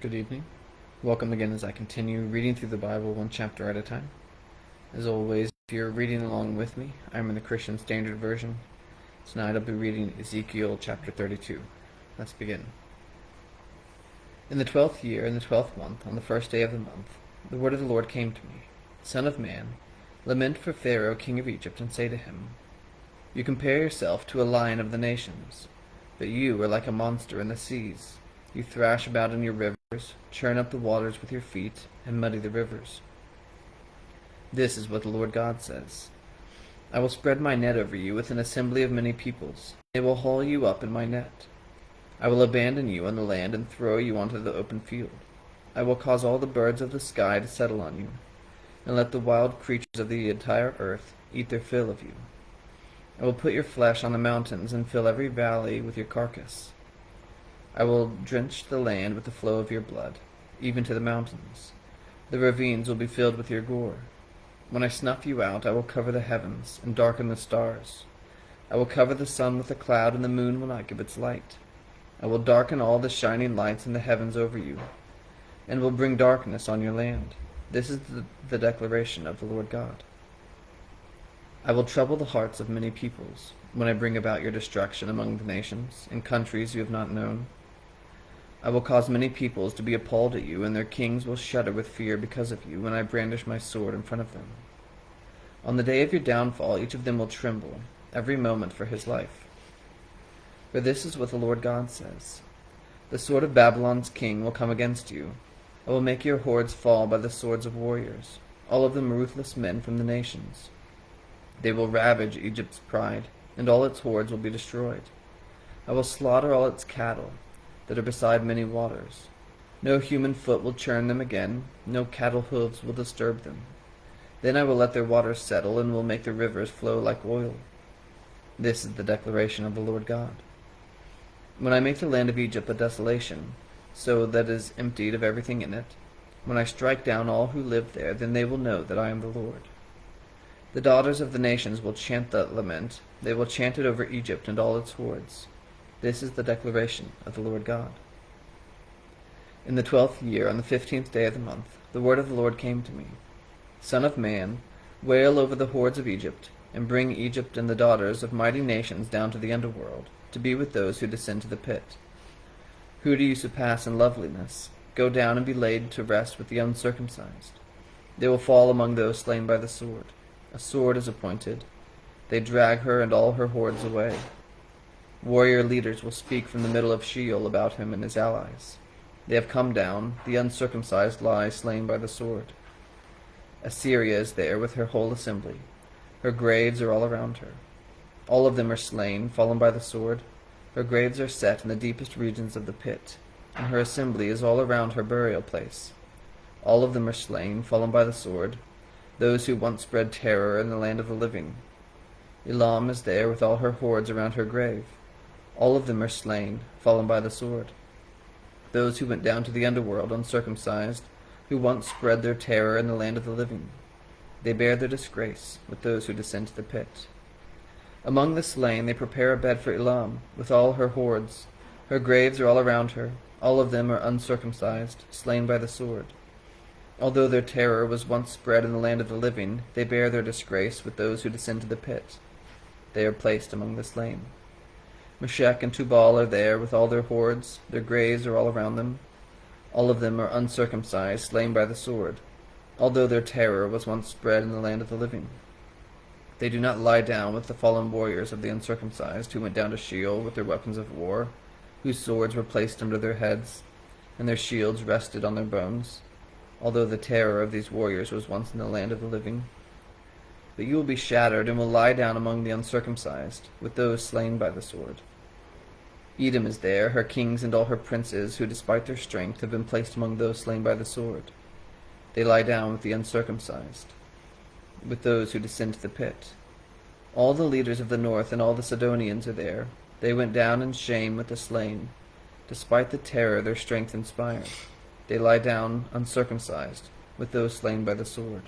Good evening. Welcome again as I continue reading through the Bible one chapter at a time. As always, if you're reading along with me, I'm in the Christian Standard Version. Tonight I'll be reading Ezekiel chapter 32. Let's begin. In the 12th year, in the 12th month, on the first day of the month, the word of the Lord came to me. Son of man, lament for Pharaoh, king of Egypt, and say to him, You compare yourself to a lion of the nations, but you are like a monster in the seas. You thrash about in your rivers, churn up the waters with your feet, and muddy the rivers. This is what the Lord God says. I will spread my net over you with an assembly of many peoples. They will haul you up in my net. I will abandon you on the land and throw you onto the open field. I will cause all the birds of the sky to settle on you, and let the wild creatures of the entire earth eat their fill of you. I will put your flesh on the mountains and fill every valley with your carcass. I will drench the land with the flow of your blood, even to the mountains. The ravines will be filled with your gore. When I snuff you out, I will cover the heavens and darken the stars. I will cover the sun with a cloud, and the moon will not give its light. I will darken all the shining lights in the heavens over you, and will bring darkness on your land. This is the declaration of the Lord God. I will trouble the hearts of many peoples, when I bring about your destruction among the nations, in countries you have not known. I will cause many peoples to be appalled at you, and their kings will shudder with fear because of you, when I brandish my sword in front of them. On the day of your downfall, each of them will tremble, every moment for his life. For this is what the Lord God says. The sword of Babylon's king will come against you. I will make your hordes fall by the swords of warriors, all of them ruthless men from the nations. They will ravage Egypt's pride, and all its hordes will be destroyed. I will slaughter all its cattle that are beside many waters. No human foot will churn them again, no cattle hooves will disturb them. Then I will let their waters settle, and will make the rivers flow like oil. This is the declaration of the Lord God. When I make the land of Egypt a desolation, so that it is emptied of everything in it, when I strike down all who live there, then they will know that I am the Lord. The daughters of the nations will chant that lament. They will chant it over Egypt and all its hordes. This is the declaration of the Lord God. In the 12th year, on the 15th day of the month, the word of the Lord came to me. Son of man, wail over the hordes of Egypt, and bring Egypt and the daughters of mighty nations down to the underworld, to be with those who descend to the pit. Who do you surpass in loveliness? Go down and be laid to rest with the uncircumcised. They will fall among those slain by the sword. A sword is appointed. They drag her and all her hordes away. Warrior leaders will speak from the middle of Sheol about him and his allies. They have come down, the uncircumcised lie slain by the sword. Assyria is there with her whole assembly. Her graves are all around her. All of them are slain, fallen by the sword. Her graves are set in the deepest regions of the pit, and her assembly is all around her burial place. All of them are slain, fallen by the sword, those who once spread terror in the land of the living. Elam is there with all her hordes around her grave. All of them are slain, fallen by the sword. Those who went down to the underworld uncircumcised, who once spread their terror in the land of the living. They bear their disgrace with those who descend to the pit. Among the slain they prepare a bed for Elam, with all her hordes. Her graves are all around her. All of them are uncircumcised, slain by the sword. Although their terror was once spread in the land of the living, they bear their disgrace with those who descend to the pit. They are placed among the slain. Meshech and Tubal are there with all their hordes. Their graves are all around them. All of them are uncircumcised, slain by the sword, although their terror was once spread in the land of the living. They do not lie down with the fallen warriors of the uncircumcised, who went down to Sheol with their weapons of war, whose swords were placed under their heads, and their shields rested on their bones, although the terror of these warriors was once in the land of the living. But you will be shattered, and will lie down among the uncircumcised, with those slain by the sword. Edom is there, her kings and all her princes, who despite their strength have been placed among those slain by the sword. They lie down with the uncircumcised, with those who descend to the pit. All the leaders of the north and all the Sidonians are there. They went down in shame with the slain. Despite the terror their strength inspired, they lie down uncircumcised, with those slain by the sword.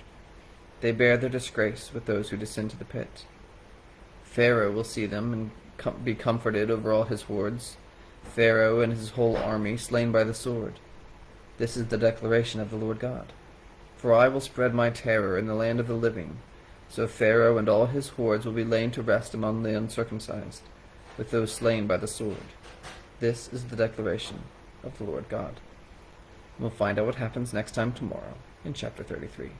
They bear their disgrace with those who descend to the pit. Pharaoh will see them and be comforted over all his hordes, Pharaoh and his whole army slain by the sword. This is the declaration of the Lord God. For I will spread my terror in the land of the living, so Pharaoh and all his hordes will be laid to rest among the uncircumcised, with those slain by the sword. This is the declaration of the Lord God. We'll find out what happens next time tomorrow in chapter 33.